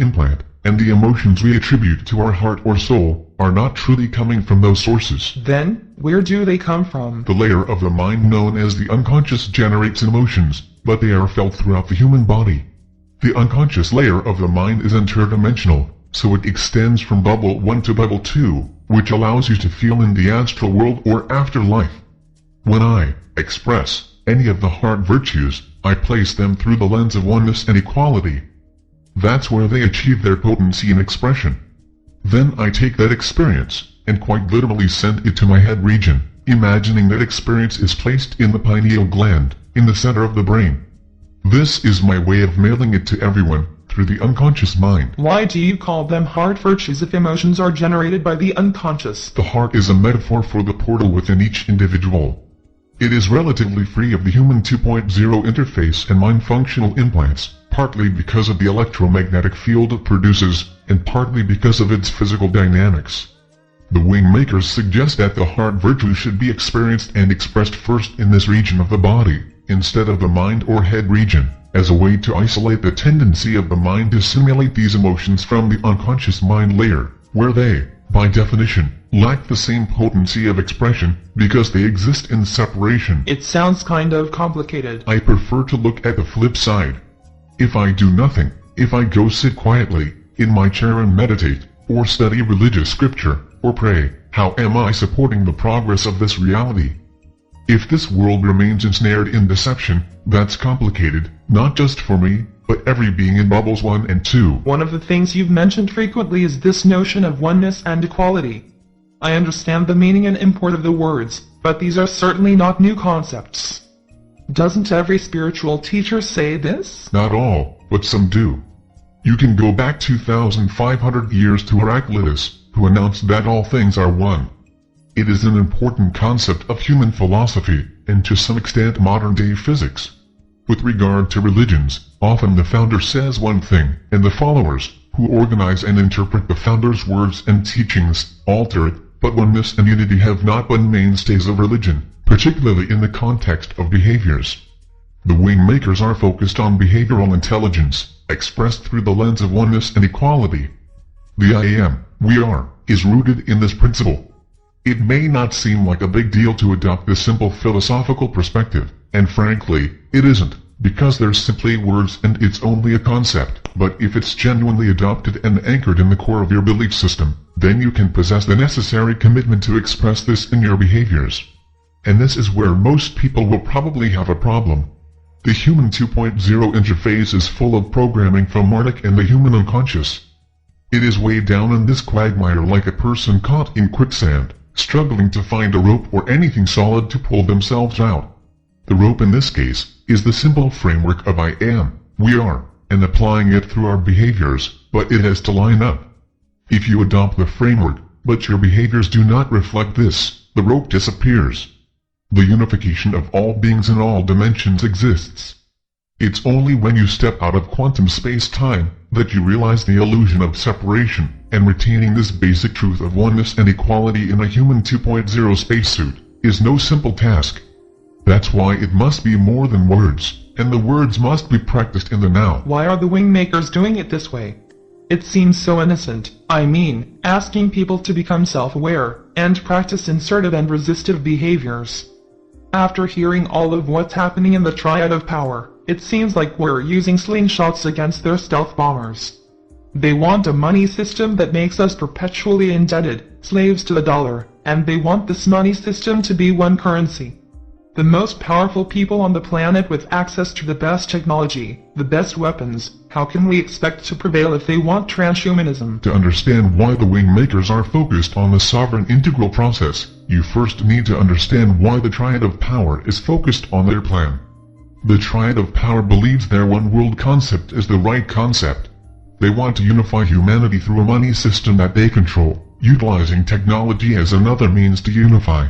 implant, and the emotions we attribute to our heart or soul, are not truly coming from those sources. Then, where do they come from? The layer of the mind known as the unconscious generates emotions, but they are felt throughout the human body. The unconscious layer of the mind is interdimensional, so it extends from bubble 1 to bubble 2, which allows you to feel in the astral world or afterlife. When I express any of the heart virtues, I place them through the lens of oneness and equality. That's where they achieve their potency and expression. Then I take that experience, and quite literally send it to my head region, imagining that experience is placed in the pineal gland, in the center of the brain. This is my way of mailing it to everyone, through the unconscious mind. Why do you call them heart virtues if emotions are generated by the unconscious? The heart is a metaphor for the portal within each individual. It is relatively free of the human 2.0 interface and mind functional implants, partly because of the electromagnetic field it produces, and partly because of its physical dynamics. The WingMakers suggest that the heart virtue should be experienced and expressed first in this region of the body, instead of the mind or head region, as a way to isolate the tendency of the mind to simulate these emotions from the unconscious mind layer, where they, by definition, lack the same potency of expression, because they exist in separation. It sounds kind of complicated. I prefer to look at the flip side. If I do nothing, if I go sit quietly, in my chair and meditate, or study religious scripture, or pray, how am I supporting the progress of this reality? If this world remains ensnared in deception, that's complicated, not just for me, but every being in bubbles 1 and 2. One of the things you've mentioned frequently is this notion of oneness and equality. I understand the meaning and import of the words, but these are certainly not new concepts. Doesn't every spiritual teacher say this? Not all, but some do. You can go back 2,500 years to Heraclitus, who announced that all things are one. It is an important concept of human philosophy, and to some extent modern-day physics. With regard to religions, often the founder says one thing, and the followers, who organize and interpret the founder's words and teachings, alter it, but oneness and unity have not been mainstays of religion, particularly in the context of behaviors. The WingMakers are focused on behavioral intelligence, expressed through the lens of oneness and equality. The I am, we are, is rooted in this principle. It may not seem like a big deal to adopt this simple philosophical perspective, and frankly, it isn't, because they're simply words and it's only a concept, but if it's genuinely adopted and anchored in the core of your belief system, then you can possess the necessary commitment to express this in your behaviors. And this is where most people will probably have a problem. The human 2.0 interface is full of programming from Marduk and the human unconscious. It is way down in this quagmire like a person caught in quicksand, struggling to find a rope or anything solid to pull themselves out. The rope in this case is the simple framework of I am, we are, and applying it through our behaviors, but it has to line up. If you adopt the framework, but your behaviors do not reflect this, the rope disappears. The unification of all beings in all dimensions exists. It's only when you step out of quantum space-time that you realize the illusion of separation, and retaining this basic truth of oneness and equality in a human 2.0 spacesuit is no simple task. That's why it must be more than words, and the words must be practiced in the now. Why are the WingMakers doing it this way? It seems so innocent. I mean, asking people to become self-aware, and practice assertive and resistive behaviors. After hearing all of what's happening in the triad of power, it seems like we're using slingshots against their stealth bombers. They want a money system that makes us perpetually indebted, slaves to the dollar, and they want this money system to be one currency. The most powerful people on the planet with access to the best technology, the best weapons, how can we expect to prevail if they want transhumanism? To understand why the WingMakers are focused on the sovereign integral process, you first need to understand why the Triad of Power is focused on their plan. The Triad of Power believes their one-world concept is the right concept. They want to unify humanity through a money system that they control, utilizing technology as another means to unify.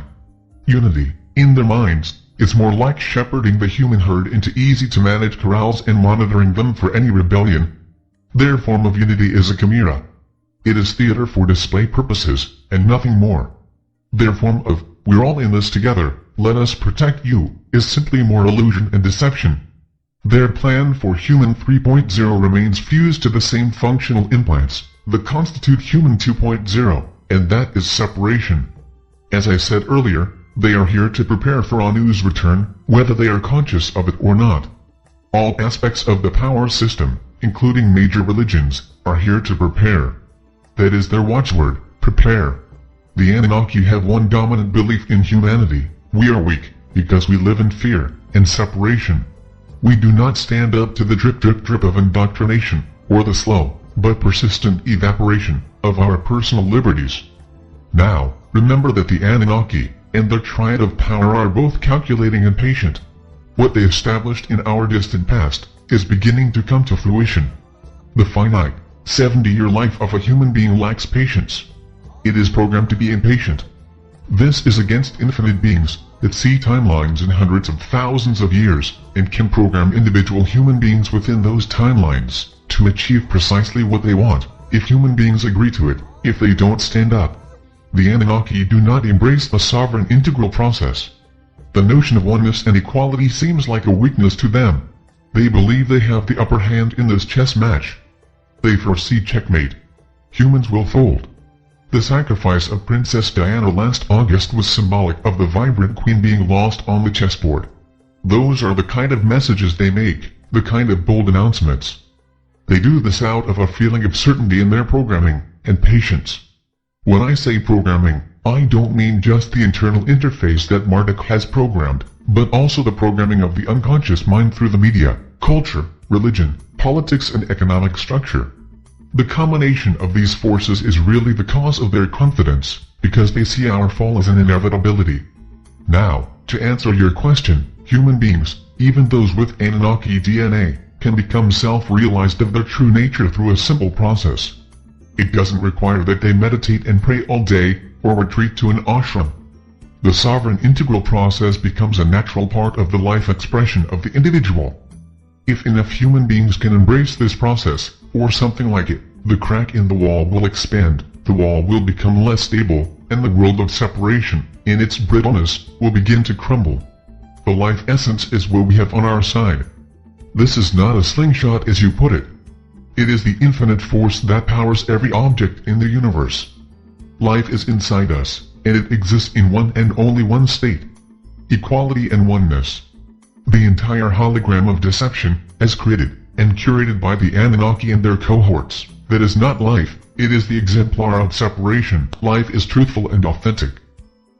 Unity, in their minds, is more like shepherding the human herd into easy-to-manage corrals and monitoring them for any rebellion. Their form of unity is a chimera. It is theater for display purposes, and nothing more. Their form of, we're all in this together, let us protect you, is simply more illusion and deception. Their plan for Human 3.0 remains fused to the same functional implants that constitute Human 2.0, and that is separation. As I said earlier, they are here to prepare for Anu's return, whether they are conscious of it or not. All aspects of the power system, including major religions, are here to prepare. That is their watchword, prepare. The Anunnaki have one dominant belief in humanity: we are weak, because we live in fear and separation. We do not stand up to the drip of indoctrination, or the slow, but persistent evaporation of our personal liberties. Now, remember that the Anunnaki and their triad of power are both calculating and patient. What they established in our distant past is beginning to come to fruition. The finite, 70-year life of a human being lacks patience. It is programmed to be impatient. This is against infinite beings that see timelines in hundreds of thousands of years and can program individual human beings within those timelines to achieve precisely what they want, if human beings agree to it, if they don't stand up. The Anunnaki do not embrace the sovereign integral process. The notion of oneness and equality seems like a weakness to them. They believe they have the upper hand in this chess match. They foresee checkmate. Humans will fold. The sacrifice of Princess Diana last August was symbolic of the vibrant queen being lost on the chessboard. Those are the kind of messages they make, the kind of bold announcements. They do this out of a feeling of certainty in their programming and patience. When I say programming, I don't mean just the internal interface that Marduk has programmed, but also the programming of the unconscious mind through the media, culture, religion, politics and economic structure. The combination of these forces is really the cause of their confidence, because they see our fall as an inevitability. Now, to answer your question, human beings, even those with Anunnaki DNA, can become self-realized of their true nature through a simple process. It doesn't require that they meditate and pray all day, or retreat to an ashram. The sovereign integral process becomes a natural part of the life expression of the individual. If enough human beings can embrace this process, or something like it, the crack in the wall will expand, the wall will become less stable, and the world of separation, in its brittleness, will begin to crumble. The life essence is what we have on our side. This is not a slingshot as you put it. It is the infinite force that powers every object in the universe. Life is inside us, and it exists in one and only one state: equality and oneness. The entire hologram of deception, as created and curated by the Anunnaki and their cohorts, that is not life, it is the exemplar of separation. Life is truthful and authentic.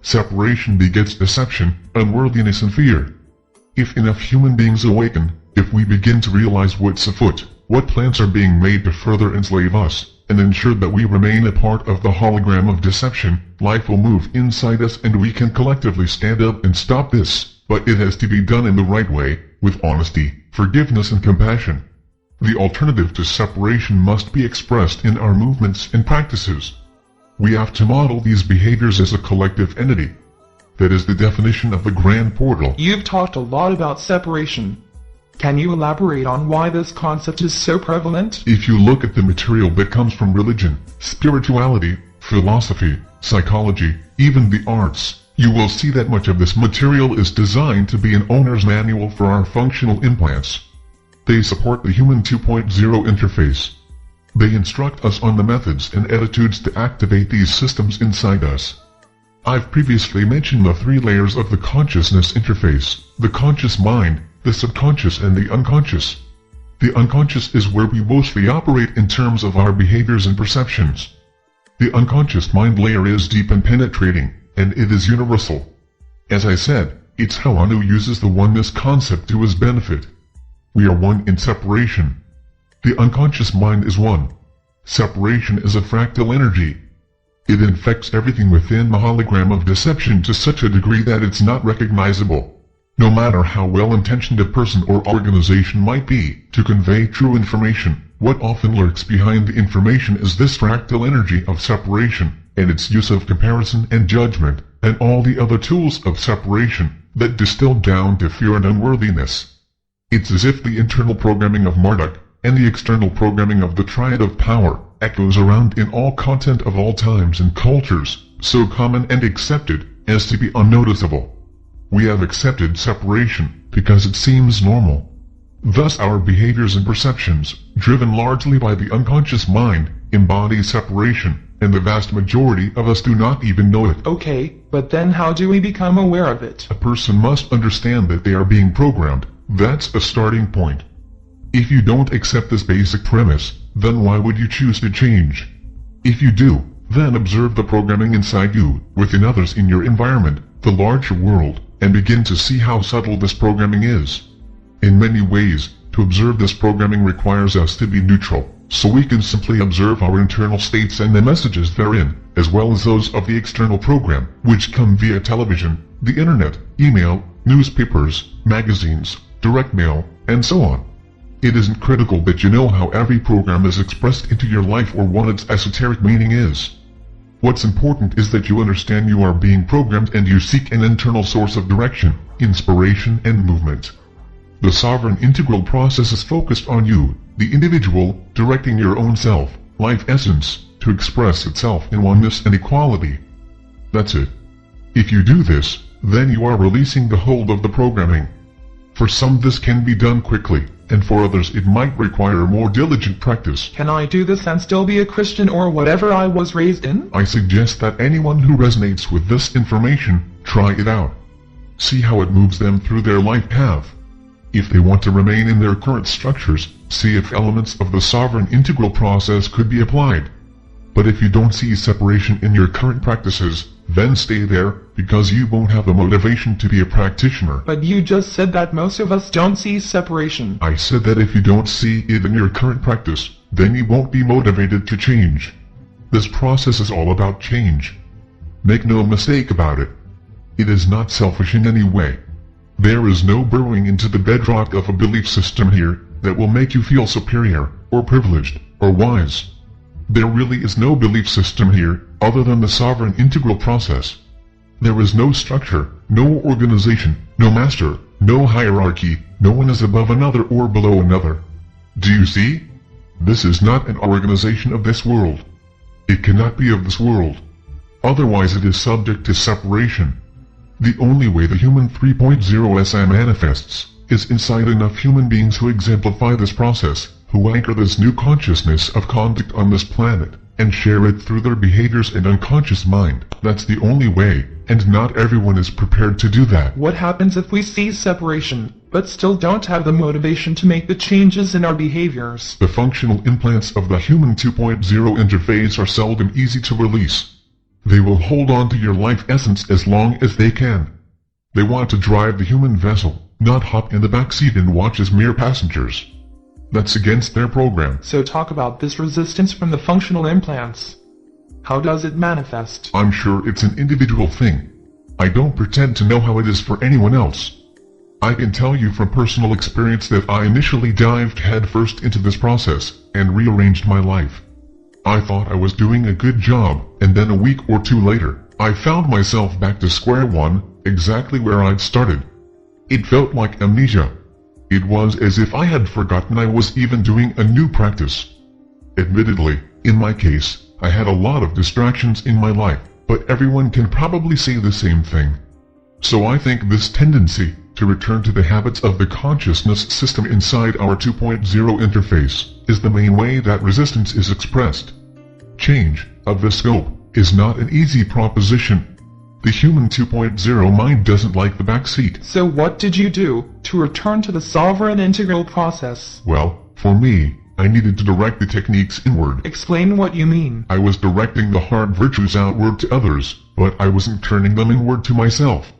Separation begets deception, unworthiness and fear. If enough human beings awaken, if we begin to realize what's afoot, what plans are being made to further enslave us, and ensure that we remain a part of the hologram of deception, life will move inside us and we can collectively stand up and stop this, but it has to be done in the right way, with honesty, forgiveness and compassion. The alternative to separation must be expressed in our movements and practices. We have to model these behaviors as a collective entity. That is the definition of the grand portal. You've talked a lot about separation. Can you elaborate on why this concept is so prevalent? If you look at the material that comes from religion, spirituality, philosophy, psychology, even the arts, you will see that much of this material is designed to be an owner's manual for our functional implants. They support the Human 2.0 interface. They instruct us on the methods and attitudes to activate these systems inside us. I've previously mentioned the 3 layers of the consciousness interface: the conscious mind, the subconscious and the unconscious. The unconscious is where we mostly operate in terms of our behaviors and perceptions. The unconscious mind layer is deep and penetrating, and it is universal. As I said, it's how Anu uses the oneness concept to his benefit. We are one in separation. The unconscious mind is one. Separation is a fractal energy. It infects everything within the hologram of deception to such a degree that it's not recognizable. No matter how well-intentioned a person or organization might be to convey true information, what often lurks behind the information is this fractal energy of separation, and its use of comparison and judgment, and all the other tools of separation that distill down to fear and unworthiness. It's as if the internal programming of Marduk and the external programming of the triad of power echoes around in all content of all times and cultures, so common and accepted as to be unnoticeable. We have accepted separation because it seems normal. Thus our behaviors and perceptions, driven largely by the unconscious mind, embody separation, and the vast majority of us do not even know it. Okay, but then how do we become aware of it? A person must understand that they are being programmed. That's a starting point. If you don't accept this basic premise, then why would you choose to change? If you do, then observe the programming inside you, within others in your environment, the larger world, and begin to see how subtle this programming is. In many ways, to observe this programming requires us to be neutral, so we can simply observe our internal states and the messages therein, as well as those of the external program, which come via television, the internet, email, newspapers, magazines, direct mail, and so on. It isn't critical that you know how every program is expressed into your life or what its esoteric meaning is. What's important is that you understand you are being programmed and you seek an internal source of direction, inspiration, and movement. The sovereign integral process is focused on you, the individual, directing your own self, life essence, to express itself in oneness and equality. That's it. If you do this, then you are releasing the hold of the programming. For some this can be done quickly, and for others it might require more diligent practice. Can I do this and still be a Christian or whatever I was raised in? I suggest that anyone who resonates with this information, try it out. See how it moves them through their life path. If they want to remain in their current structures, see if elements of the sovereign integral process could be applied. But if you don't see separation in your current practices, then stay there, because you won't have the motivation to be a practitioner. But you just said that most of us don't see separation. I said that if you don't see it in your current practice, then you won't be motivated to change. This process is all about change. Make no mistake about it. It is not selfish in any way. There is no burrowing into the bedrock of a belief system here that will make you feel superior, or privileged, or wise. There really is no belief system here, other than the sovereign integral process. There is no structure, no organization, no master, no hierarchy, no one is above another or below another. Do you see? This is not an organization of this world. It cannot be of this world. Otherwise it is subject to separation. The only way the human 3.0 SI manifests is inside enough human beings who exemplify this process, who anchor this new consciousness of conduct on this planet, and share it through their behaviors and unconscious mind. That's the only way, and not everyone is prepared to do that. What happens if we see separation, but still don't have the motivation to make the changes in our behaviors? The functional implants of the human 2.0 interface are seldom easy to release. They will hold on to your life essence as long as they can. They want to drive the human vessel, not hop in the back seat and watch as mere passengers. That's against their program. So talk about this resistance from the functional implants. How does it manifest? I'm sure it's an individual thing. I don't pretend to know how it is for anyone else. I can tell you from personal experience that I initially dived headfirst into this process, and rearranged my life. I thought I was doing a good job, and then a week or two later, I found myself back to square one, exactly where I'd started. It felt like amnesia. It was as if I had forgotten I was even doing a new practice. Admittedly, in my case, I had a lot of distractions in my life, but everyone can probably say the same thing. So I think this tendency to return to the habits of the consciousness system inside our 2.0 interface is the main way that resistance is expressed. Change of the scope is not an easy proposition. The human 2.0 mind doesn't like the back seat. So what did you do to return to the sovereign integral process? Well, for me, I needed to direct the techniques inward. Explain what you mean. I was directing the hard virtues outward to others, but I wasn't turning them inward to myself.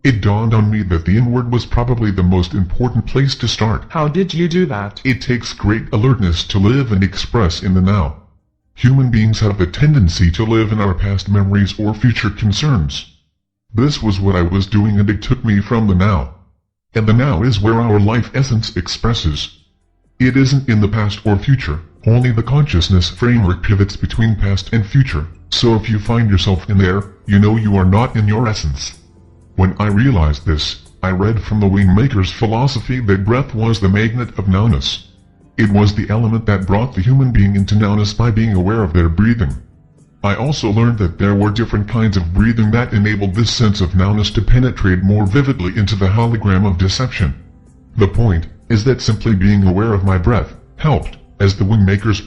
It dawned on me that the inward was probably the most important place to start. How did you do that? It takes great alertness to live and express in the now. Human beings have a tendency to live in our past memories or future concerns. This was what I was doing, and it took me from the now. And the now is where our life essence expresses. It isn't in the past or future, only the consciousness framework pivots between past and future, so if you find yourself in there, you know you are not in your essence. When I realized this, I read from the WingMakers philosophy that breath was the magnet of nowness. It was the element that brought the human being into nowness by being aware of their breathing. I also learned that there were different kinds of breathing that enabled this sense of nowness to penetrate more vividly into the hologram of deception. The point is that simply being aware of my breath helped, as the WingMakers put